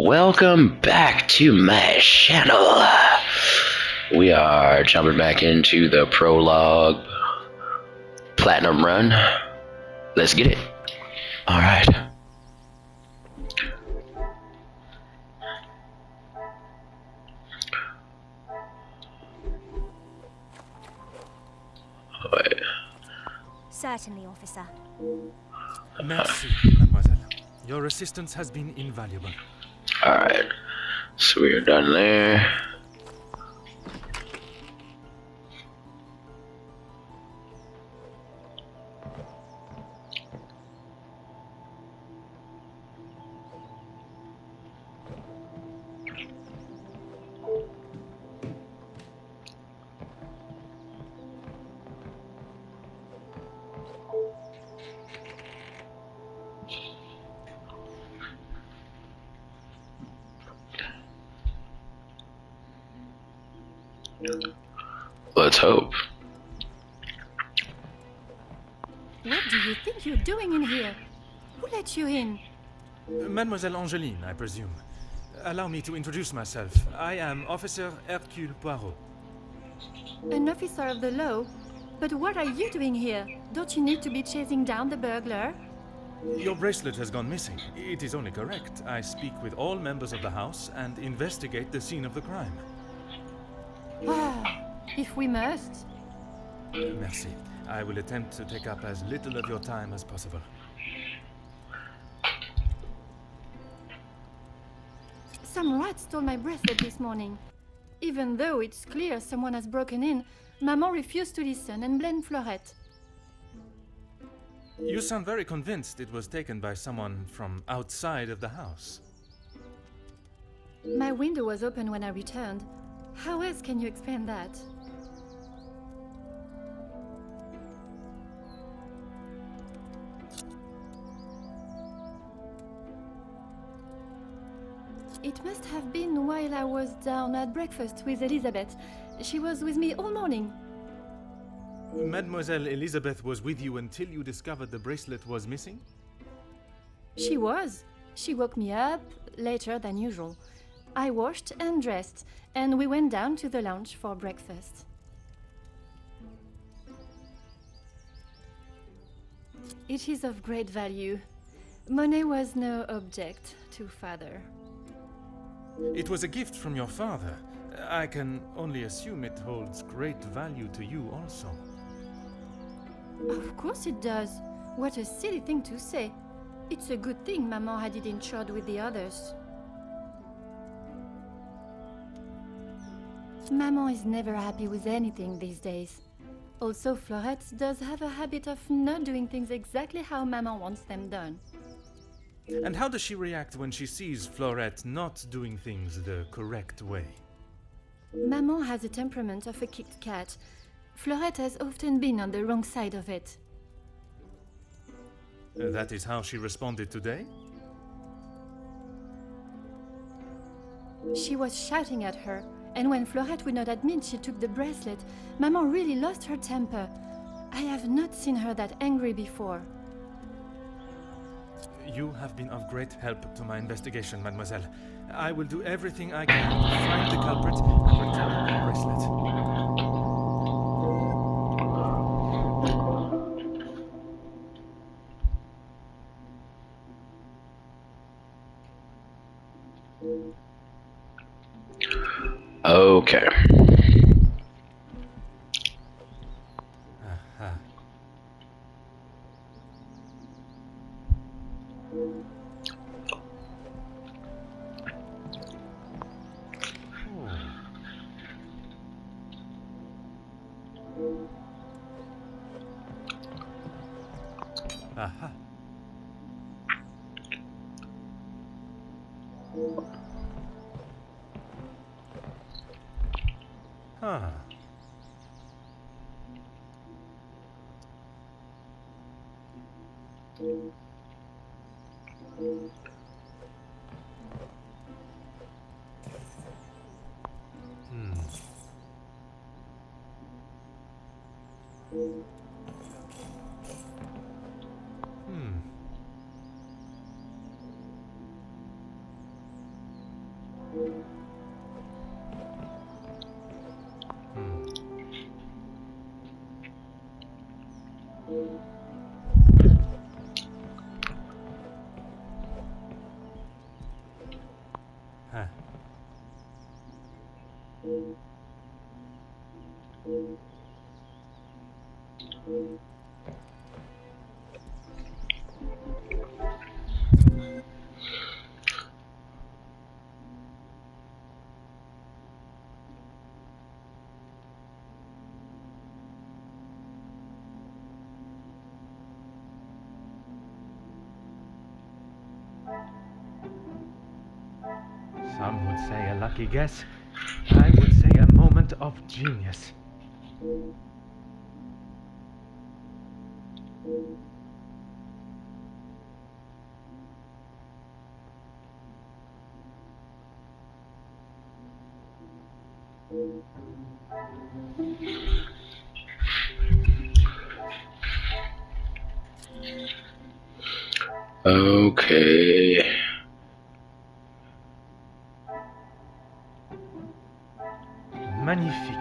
Welcome back to my channel. We are jumping back into the Prologue Platinum Run. Let's get it. Alright. Wait. Certainly, officer. Merci, mademoiselle. Your assistance has been invaluable. Alright. So we are done there. Let's hope. What do you think you're doing in here? Who let you in? Mademoiselle Angeline, I presume. Allow me to introduce myself. I am Officer Hercule Poirot. An officer of the law? But what are you doing here? Don't you need to be chasing down the burglar? Your bracelet has gone missing. It is only correct. I speak with all members of the house and investigate the scene of the crime. Ah, if we must. Merci. I will attempt to take up as little of your time as possible. Some rat stole my bracelet this morning. Even though it's clear someone has broken in, Maman refused to listen and blamed Florette. You sound very convinced it was taken by someone from outside of the house. My window was open when I returned. How else can you explain that? It must have been while I was down at breakfast with Elizabeth. She was with me all morning. Mademoiselle Elizabeth was with you until you discovered the bracelet was missing? She was. She woke me up later than usual. I washed and dressed, and we went down to the lounge for breakfast. It is of great value. Money was no object to father. It was a gift from your father. I can only assume it holds great value to you also. Of course it does. What a silly thing to say. It's a good thing Maman had it insured with the others. Maman is never happy with anything these days. Also, Florette does have a habit of not doing things exactly how Maman wants them done. And how does she react when she sees Florette not doing things the correct way? Maman has a temperament of a kicked cat. Florette has often been on the wrong side of it. That is how she responded today? She was shouting at her, and when Florette would not admit she took the bracelet, Maman really lost her temper. I have not seen her that angry before. You have been of great help to my investigation, mademoiselle. I will do everything I can to find the culprit and return the bracelet. Okay. Aha. Aha. Huh. Some would say a lucky guess. I would say a moment of genius. Okay. Magnifique.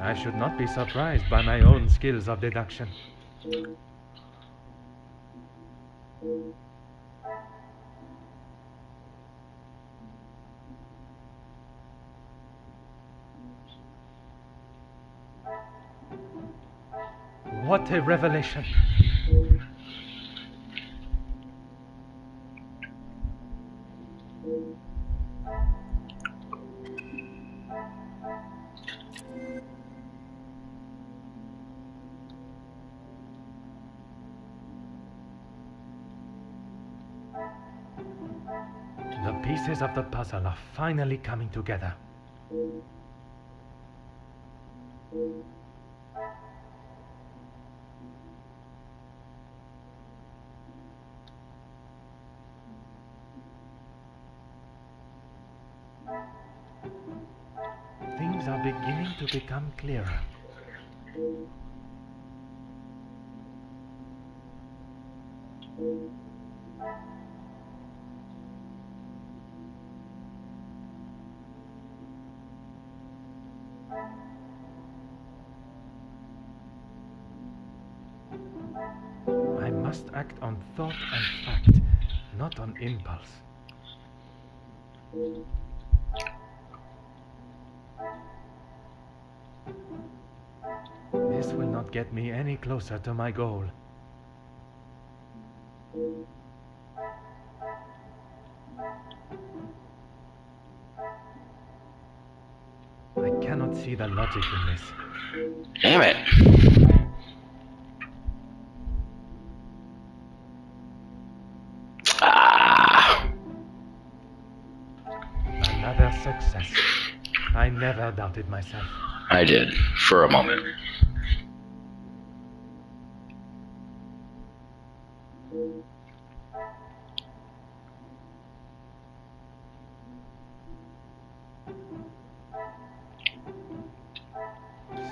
I should not be surprised by my own skills of deduction. What a revelation! The pieces of the puzzle are finally coming together. Things are beginning to become clearer. I must act on thought and fact, not on impulse. This will not get me any closer to my goal. I cannot see the logic in this. Damn it. Another success. I never doubted myself. I did, for a moment.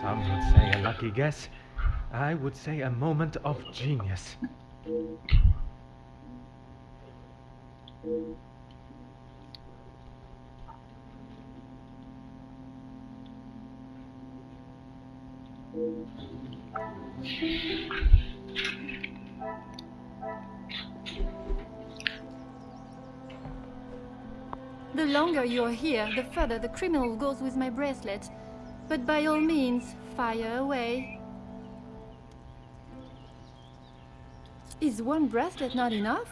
Some would say a lucky guess. I would say a moment of genius. The longer you're here, the further the criminal goes with my bracelet. But by all means, fire away. Is one bracelet not enough?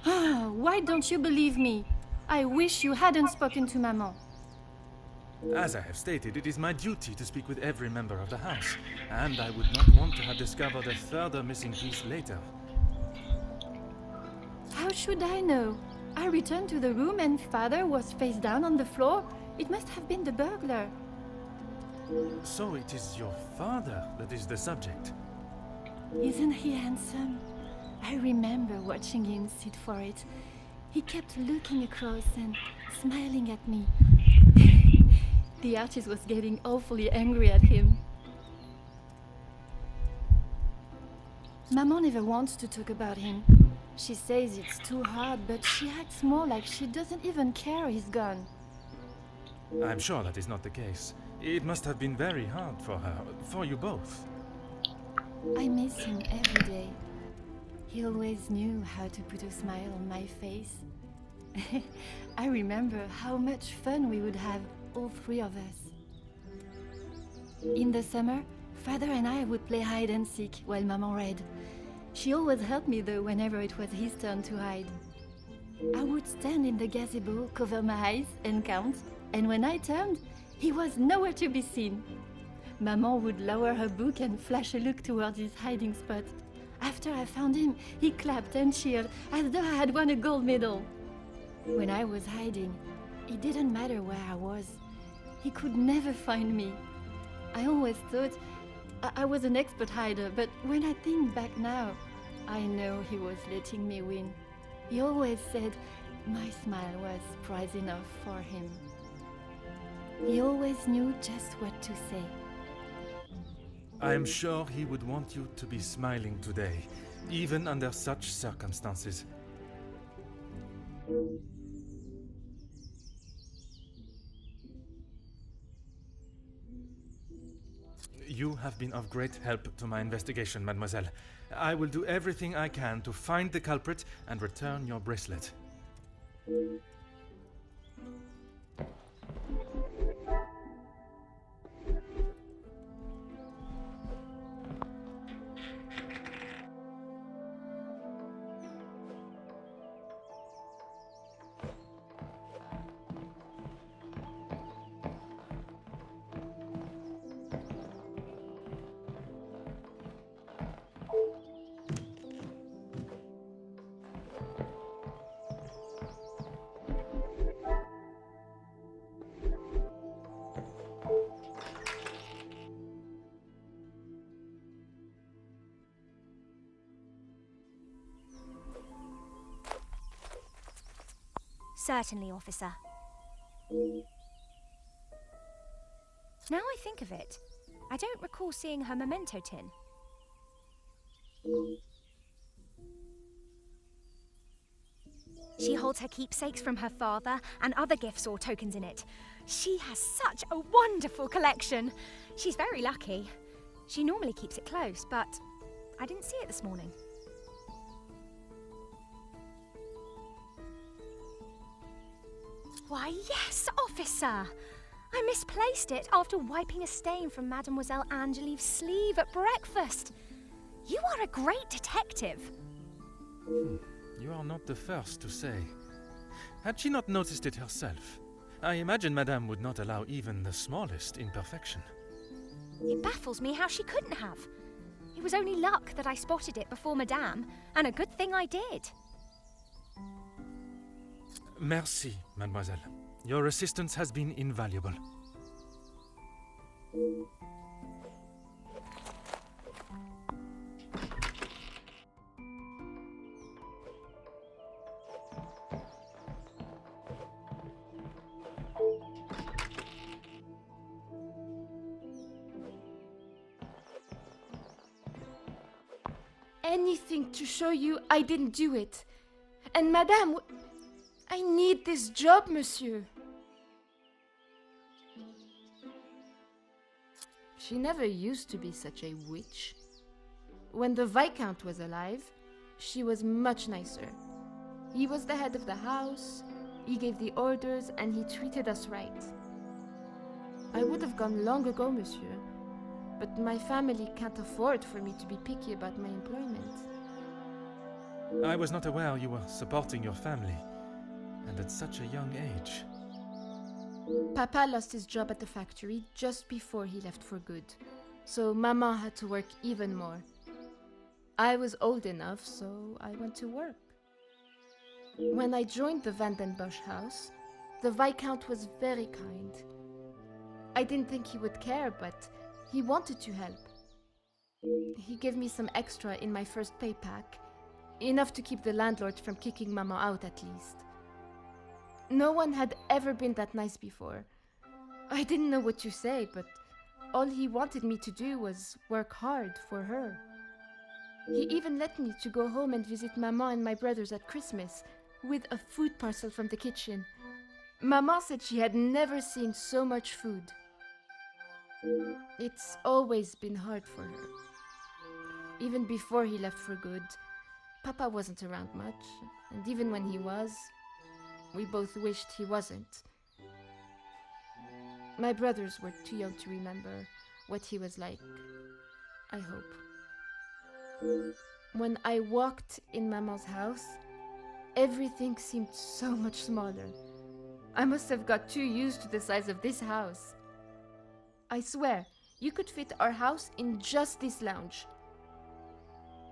Why don't you believe me? I wish you hadn't spoken to Maman. As I have stated, it is my duty to speak with every member of the house, and I would not want to have discovered a further missing piece later. How should I know? I returned to the room and Father was face down on the floor. It must have been the burglar. So it is your father that is the subject. Isn't he handsome? I remember watching him sit for it. He kept looking across and smiling at me. The artist was getting awfully angry at him. Maman never wants to talk about him. She says it's too hard, but she acts more like she doesn't even care he's gone. I'm sure that is not the case. It must have been very hard for her, for you both. I miss him every day. He always knew how to put a smile on my face. I remember how much fun we would have, all three of us. In the summer, Father and I would play hide and seek while Maman read. She always helped me though whenever it was his turn to hide. I would stand in the gazebo, cover my eyes and count, and when I turned, he was nowhere to be seen. Maman would lower her book and flash a look towards his hiding spot. After I found him, he clapped and cheered as though I had won a gold medal. When I was hiding, it didn't matter where I was. He could never find me. I always thought I was an expert hider, but when I think back now, I know he was letting me win. He always said my smile was prize enough for him. He always knew just what to say. I am sure he would want you to be smiling today, even under such circumstances. You have been of great help to my investigation, mademoiselle. I will do everything I can to find the culprit and return your bracelet. Certainly, officer. Now I think of it, I don't recall seeing her memento tin. She holds her keepsakes from her father and other gifts or tokens in it. She has such a wonderful collection. She's very lucky. She normally keeps it close, but I didn't see it this morning. Why, yes, officer! I misplaced it after wiping a stain from Mademoiselle Angelieve's sleeve at breakfast. You are a great detective. You are not the first to say. Had she not noticed it herself, I imagine Madame would not allow even the smallest imperfection. It baffles me how she couldn't have. It was only luck that I spotted it before Madame, and a good thing I did. Merci, mademoiselle. Your assistance has been invaluable. Anything to show you I didn't do it. And Madame, I need this job, monsieur. She never used to be such a witch. When the Viscount was alive, she was much nicer. He was the head of the house, he gave the orders, and he treated us right. I would have gone long ago, monsieur, but my family can't afford for me to be picky about my employment. I was not aware you were supporting your family, and at such a young age. Papa lost his job at the factory just before he left for good, so Mama had to work even more. I was old enough, so I went to work. When I joined the Vandenbosch house, the Viscount was very kind. I didn't think he would care, but he wanted to help. He gave me some extra in my first pay pack, enough to keep the landlord from kicking Mama out at least. No one had ever been that nice before. I didn't know what to say, but all he wanted me to do was work hard for her. He even let me to go home and visit Mama and my brothers at Christmas with a food parcel from the kitchen. Mama said she had never seen so much food. It's always been hard for her. Even before he left for good, Papa wasn't around much, and even when he was, we both wished he wasn't. My brothers were too young to remember what he was like, I hope. When I walked in Mama's house, everything seemed so much smaller. I must have got too used to the size of this house. I swear, you could fit our house in just this lounge.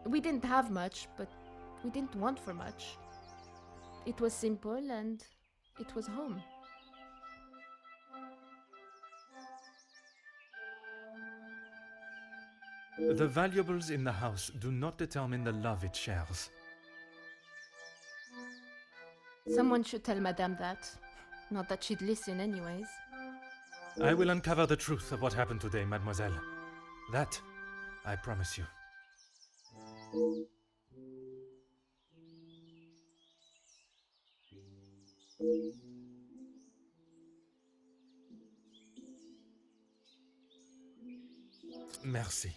We didn't have much, but we didn't want for much. It was simple and it was home. The valuables in the house do not determine the love it shares. Someone should tell Madame that. Not that she'd listen anyways. I will uncover the truth of what happened today, mademoiselle. That, I promise you. Merci.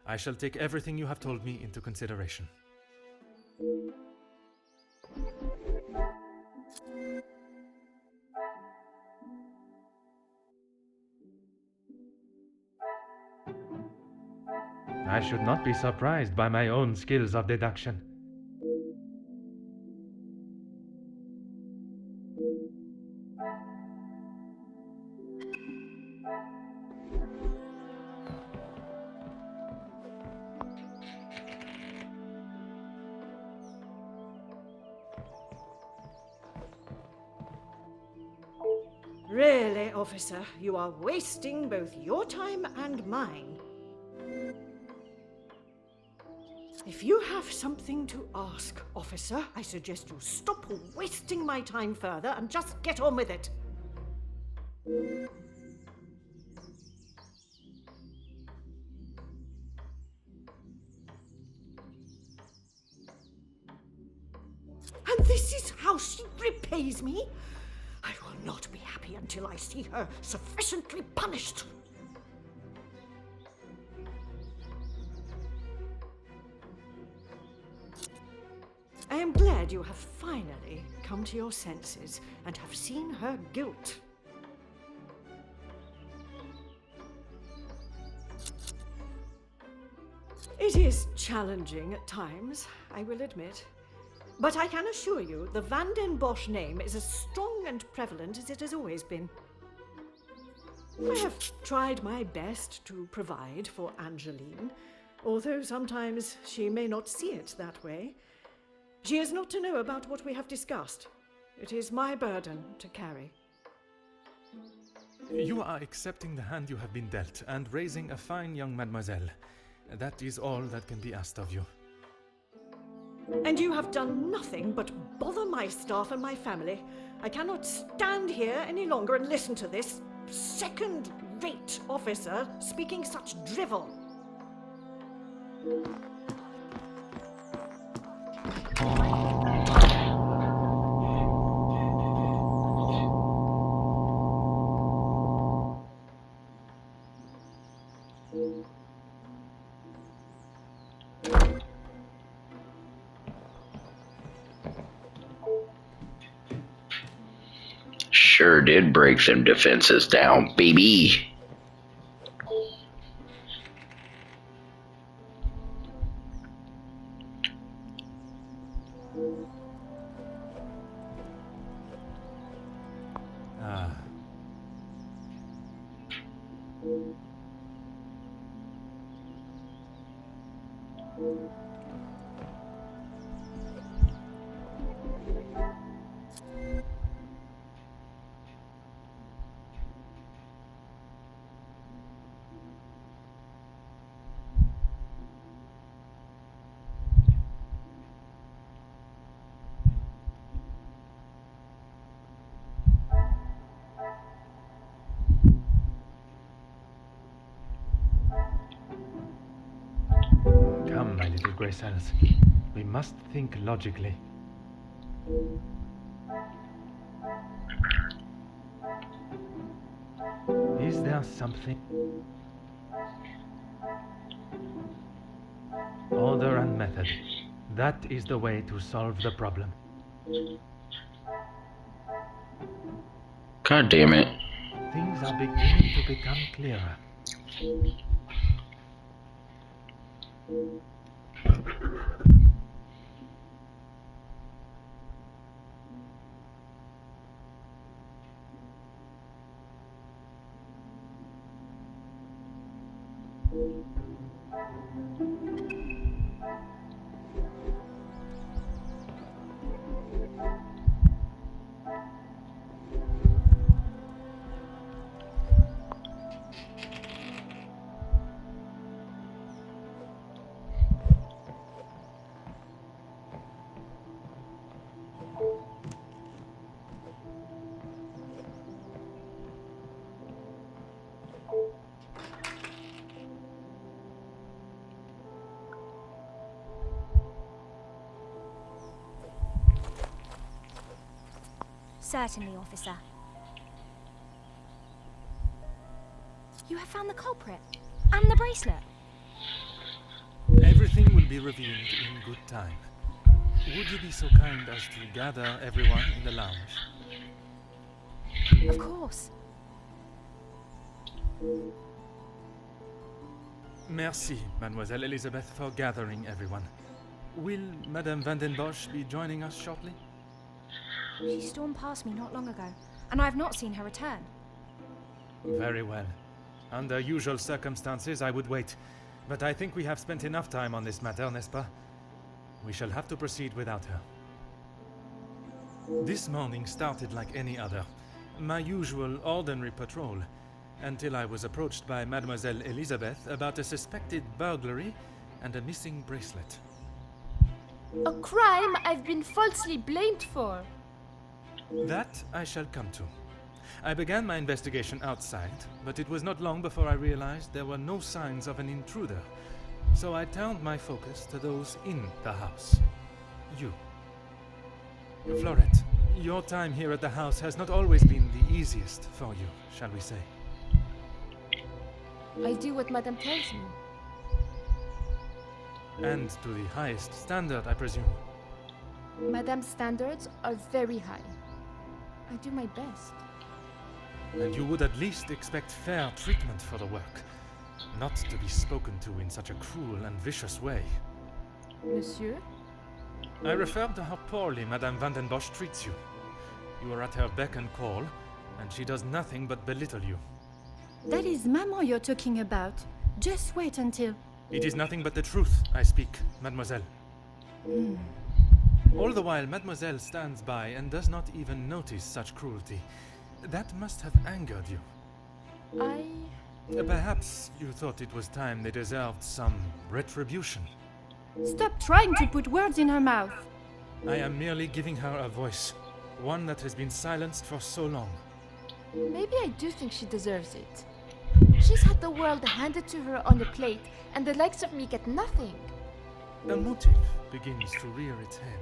I shall take everything you have told me into consideration. I should not be surprised by my own skills of deduction. Really, officer, you are wasting both your time and mine. If you have something to ask, officer, I suggest you stop wasting my time further and just get on with it. And this is how she repays me? I will not be happy until I see her sufficiently punished. I am glad you have finally come to your senses and have seen her guilt. It is challenging at times, I will admit. But I can assure you, the Van den Bosch name is as strong and prevalent as it has always been. I have tried my best to provide for Angeline, although sometimes she may not see it that way. She is not to know about what we have discussed. It is my burden to carry. You are accepting the hand you have been dealt and raising a fine young mademoiselle. That is all that can be asked of you. And you have done nothing but bother my staff and my family. I cannot stand here any longer and listen to this second-rate officer speaking such drivel. Sure did break them defenses down, baby. Ah. Come, my little grey cells. We must think logically. Is there something? Order and method. That is the way to solve the problem. God damn it. Things are beginning to become clearer. Certainly, officer. You have found the culprit and the bracelet. Everything will be revealed in good time. Would you be so kind as to gather everyone in the lounge? Of course. Merci, Mademoiselle Elizabeth, for gathering everyone. Will Madame Van den Bosch be joining us shortly? She stormed past me not long ago, and I have not seen her return. Very well. Under usual circumstances, I would wait. But I think we have spent enough time on this matter, n'est-ce pas? We shall have to proceed without her. This morning started like any other. My usual ordinary patrol, until I was approached by Mademoiselle Elizabeth about a suspected burglary and a missing bracelet. A crime I've been falsely blamed for. That I shall come to. I began my investigation outside, but it was not long before I realized there were no signs of an intruder. So I turned my focus to those in the house. You. Florette, your time here at the house has not always been the easiest for you, shall we say. I do what Madame tells me. And to the highest standard, I presume. Madame's standards are very high. I do my best. And you would at least expect fair treatment for the work, not to be spoken to in such a cruel and vicious way. Monsieur? I refer to how poorly Madame Van den Bosch treats you. You are at her beck and call, and she does nothing but belittle you. That is Maman you're talking about. Just wait until... It is nothing but the truth I speak, mademoiselle. All the while, mademoiselle stands by and does not even notice such cruelty. That must have angered you. Perhaps you thought it was time they deserved some retribution. Stop trying to put words in her mouth. I am merely giving her a voice, one that has been silenced for so long. Maybe I do think she deserves it. She's had the world handed to her on a plate, and the likes of me get nothing. A motive begins to rear its head.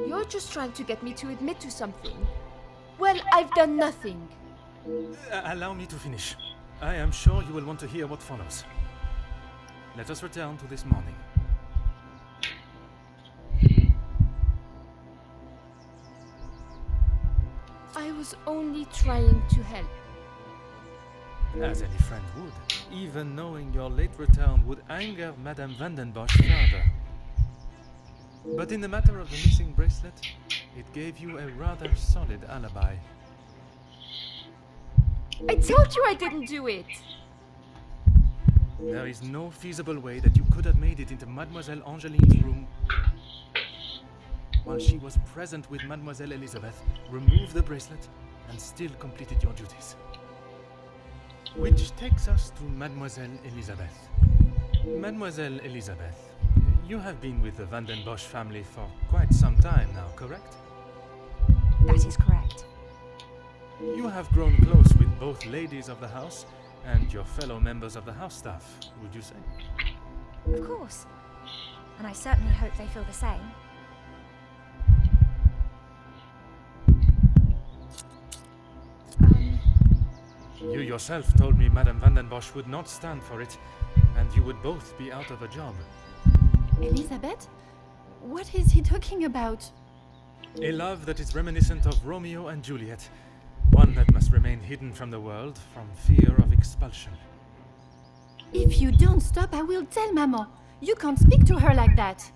You're just trying to get me to admit to something. Well, I've done nothing. Allow me to finish. I am sure you will want to hear what follows. Let us return to this morning. I was only trying to help. As any friend would. Even knowing your late return would anger Madame Van den Bosch further. But in the matter of the missing bracelet, it gave you a rather solid alibi. I told you I didn't do it! There is no feasible way that you could have made it into Mademoiselle Angeline's room while she was present with Mademoiselle Elizabeth, removed the bracelet, and still completed your duties. Which takes us to Mademoiselle Elizabeth. Mademoiselle Elizabeth, you have been with the Van den Bosch family for quite some time now, correct? That is correct. You have grown close with both ladies of the house and your fellow members of the house staff, would you say? Of course. And I certainly hope they feel the same. You yourself told me Madame van den Bosch would not stand for it, and you would both be out of a job. Elizabeth? What is he talking about? A love that is reminiscent of Romeo and Juliet. One that must remain hidden from the world from fear of expulsion. If you don't stop, I will tell Maman. You can't speak to her like that.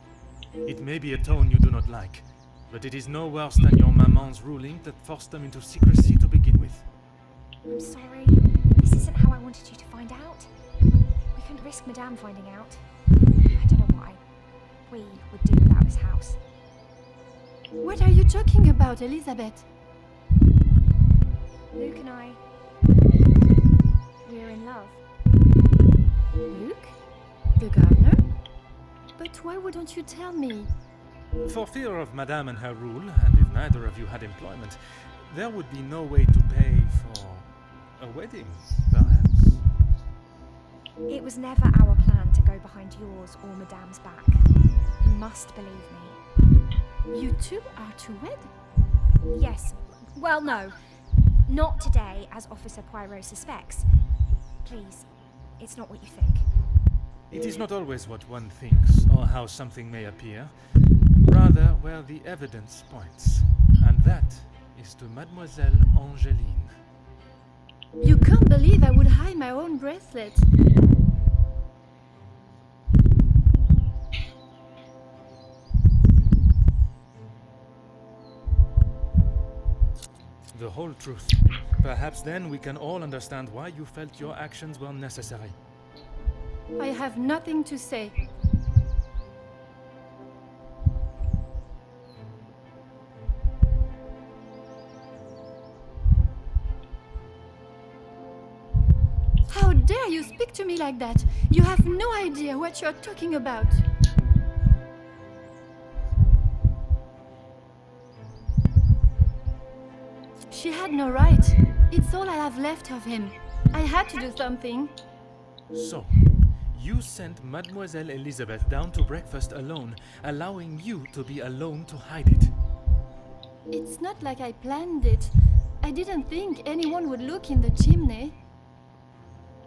It may be a tone you do not like, but it is no worse than your maman's ruling that forced them into secrecy to begin with. I'm sorry. This isn't how I wanted you to find out. We couldn't risk Madame finding out. I don't know what we would do without this house. What are you talking about, Elizabeth? Luke and I... we're in love. Luke? The gardener? But why wouldn't you tell me? For fear of Madame and her rule, and if neither of you had employment, there would be no way to pay for a wedding, perhaps. It was never our plan to go behind yours or Madame's back. You must believe me. You two are to wed? Yes. Well, no. Not today, as Officer Poirot suspects. Please, it's not what you think. It is not always what one thinks, or how something may appear. Rather, where the evidence points. And that is to Mademoiselle Angeline. You can't believe I would hide my own bracelet. The whole truth. Perhaps then we can all understand why you felt your actions were necessary. I have nothing to say. How dare you speak to me like that? You have no idea what you're talking about. She had no right. It's all I have left of him. I had to do something. So, you sent Mademoiselle Elizabeth down to breakfast alone, allowing you to be alone to hide it. It's not like I planned it. I didn't think anyone would look in the chimney.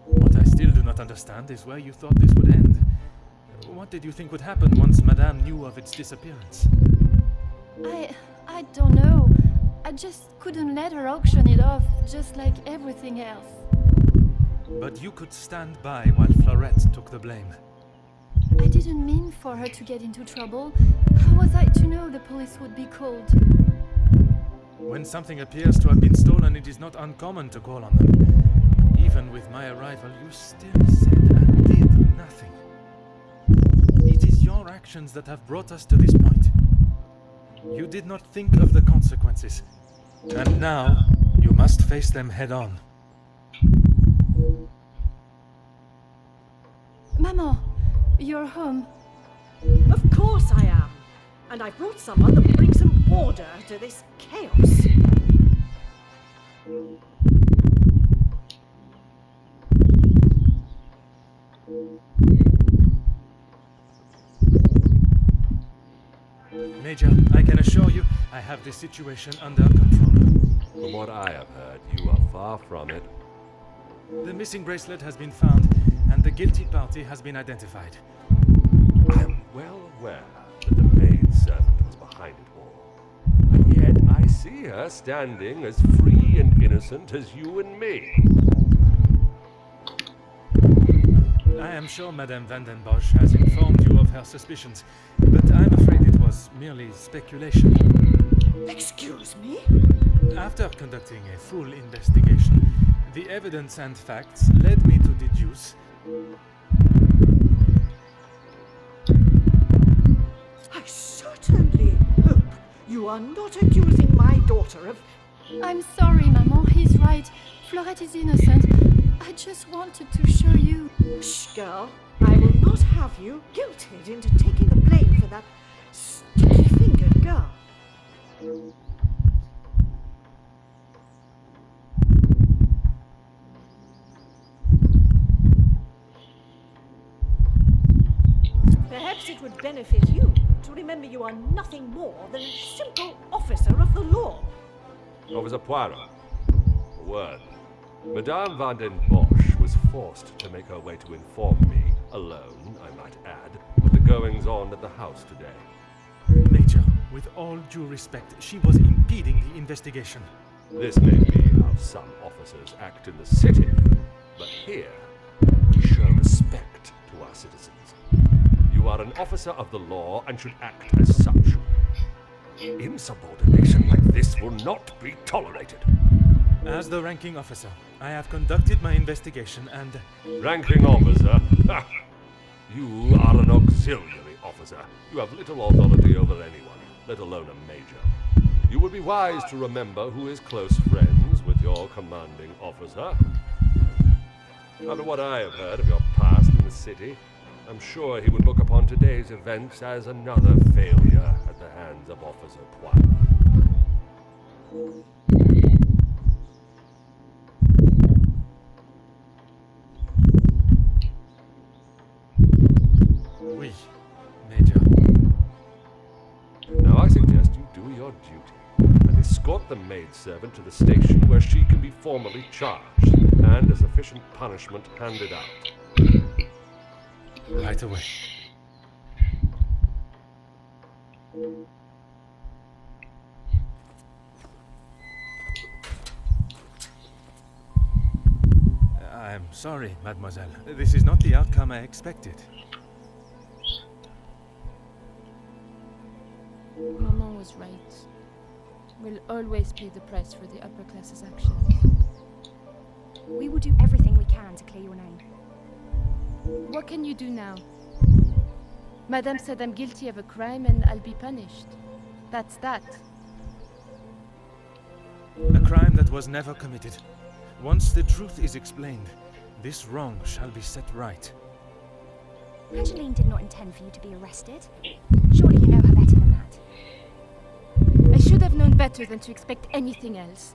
What I still do not understand is where you thought this would end. What did you think would happen once Madame knew of its disappearance? I don't know. I just couldn't let her auction it off, just like everything else. But you could stand by while Florette took the blame. I didn't mean for her to get into trouble. How was I to know the police would be called? When something appears to have been stolen, it is not uncommon to call on them. Even with my arrival, you still said and did nothing. It is your actions that have brought us to this point. You did not think of the consequences. And now, you must face them head on. Maman, you're home. Of course I am. And I brought someone that will bring some order to this chaos. Major, I can assure you, I have this situation under control. From what I have heard, you are far from it. The missing bracelet has been found, and the guilty party has been identified. I am well aware that the maidservant was behind it all. And yet I see her standing as free and innocent as you and me. I am sure Madame van den Bosch has informed you of her suspicions, but I'm afraid it was merely speculation. Excuse me? After conducting a full investigation, the evidence and facts led me to deduce... I certainly hope you are not accusing my daughter of... I'm sorry, Maman, he's right. Florette is innocent. I just wanted to show you. Shh, girl. I will not have you guilted into taking the blame for that sticky-fingered girl. Perhaps it would benefit you to remember you are nothing more than a simple officer of the law. Officer Poirot. A word. Madame Van den Bosch was forced to make her way to inform me, alone, I might add, of the goings-on at the house today. Major, with all due respect, she was impeding the investigation. This may be how some officers act in the city, but here we show respect to our citizens. You are an officer of the law and should act as such. Insubordination like this will not be tolerated. As the ranking officer, I have conducted my investigation and... Ranking officer? Ha! You are an auxiliary officer. You have little authority over anyone, let alone a major. You would be wise to remember who is close friends with your commanding officer. After what I have heard of your past in the city, I'm sure he would look upon today's events as another failure at the hands of Officer Poirot. Oui, Major. Now I suggest you do your duty and escort the maidservant to the station where she can be formally charged and a sufficient punishment handed out. Right away. I'm sorry, mademoiselle. This is not the outcome I expected. Maman was right. We'll always pay the price for the upper class's actions. We will do everything we can to clear your name. What can you do now? Madame said I'm guilty of a crime and I'll be punished. That's that. A crime that was never committed. Once the truth is explained, this wrong shall be set right. Angeline did not intend for you to be arrested. Surely you know her better than that. I should have known better than to expect anything else.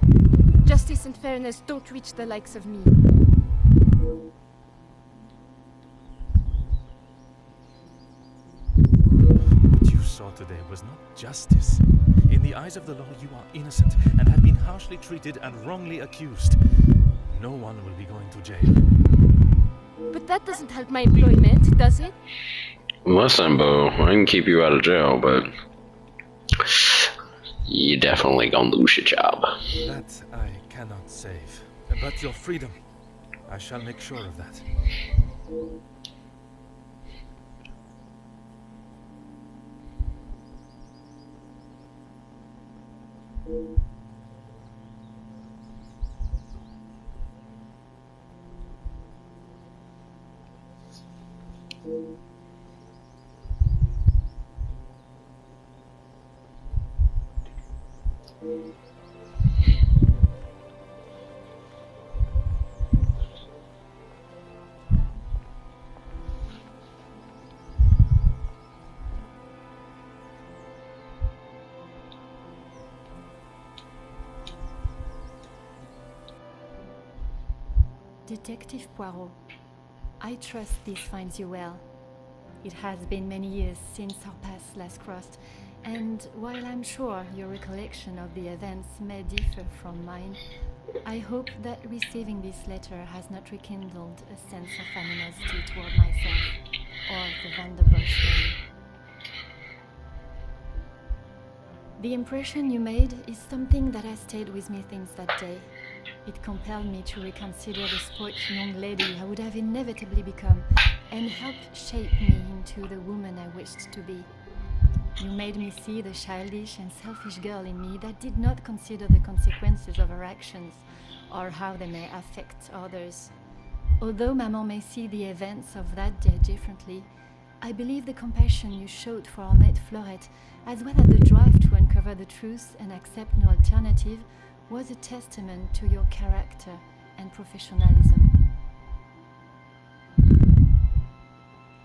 Justice and fairness don't reach the likes of me. What you saw today was not justice. In the eyes of the law, you are innocent and have been harshly treated and wrongly accused. No one will be going to jail. But that doesn't help my employment, does it? Listen, Boo, I can keep you out of jail, but you definitely gonna lose your job. That I cannot save. But your freedom, I shall make sure of that. Detective Poirot, I trust this finds you well. It has been many years since our paths last crossed, and while I'm sure your recollection of the events may differ from mine, I hope that receiving this letter has not rekindled a sense of animosity toward myself or the Van der Bosch family. The impression you made is something that has stayed with me since that day. It compelled me to reconsider the sporty young lady I would have inevitably become and helped shape me into the woman I wished to be. You made me see the childish and selfish girl in me that did not consider the consequences of her actions or how they may affect others. Although Maman may see the events of that day differently, I believe the compassion you showed for our mate Florette, as well as the drive to uncover the truth and accept no alternative, was a testament to your character and professionalism.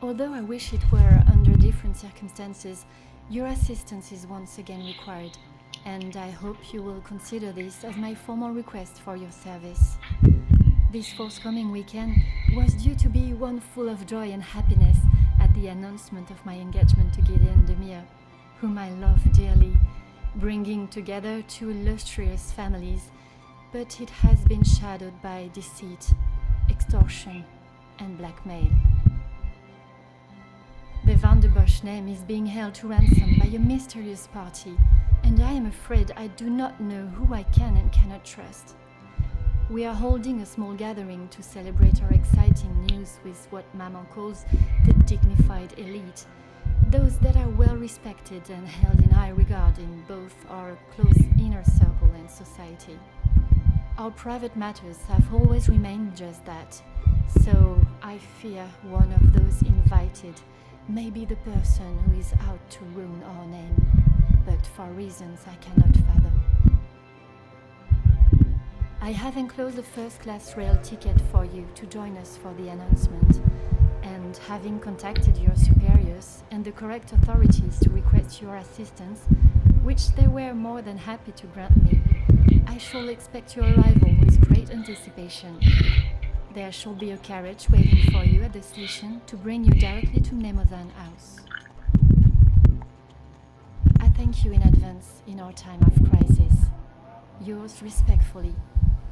Although I wish it were under different circumstances, your assistance is once again required, and I hope you will consider this as my formal request for your service. This forthcoming weekend was due to be one full of joy and happiness at the announcement of my engagement to Gideon Demir, whom I love dearly, bringing together two illustrious families, but it has been shadowed by deceit, extortion, and blackmail. The Van der Bosch name is being held to ransom by a mysterious party, and I am afraid I do not know who I can and cannot trust. We are holding a small gathering to celebrate our exciting news with what Maman calls the dignified elite, those that are well respected and held in high regard in both our close inner circle and society. Our private matters have always remained just that, so I fear one of those invited may be the person who is out to ruin our name, but for reasons I cannot fathom. I have enclosed a first-class rail ticket for you to join us for the announcement, and having contacted your superiors and the correct authorities to request your assistance, which they were more than happy to grant me, I shall expect your arrival with great anticipation. There shall be a carriage waiting for you at the station to bring you directly to Mnemosyne House. I thank you in advance in our time of crisis. Yours respectfully,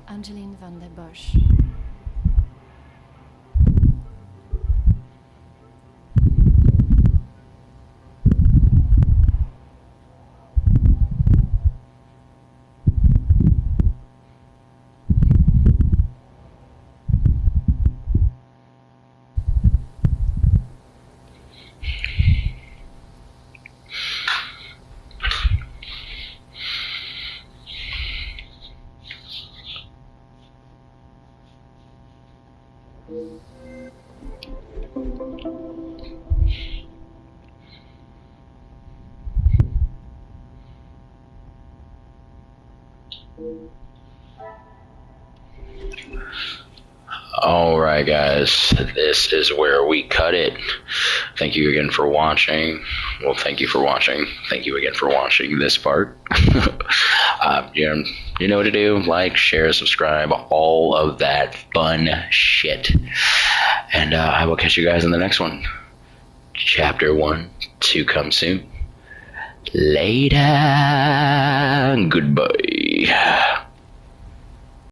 Angeline van der Bosch. Alright guys, this is where we cut it. Thank you again for watching. Well, thank you for watching. Thank you again for watching this part. You know what to do. Like, share, subscribe, all of that fun shit. And I will catch you guys in the next one. Chapter 1 to come soon. Later. Goodbye.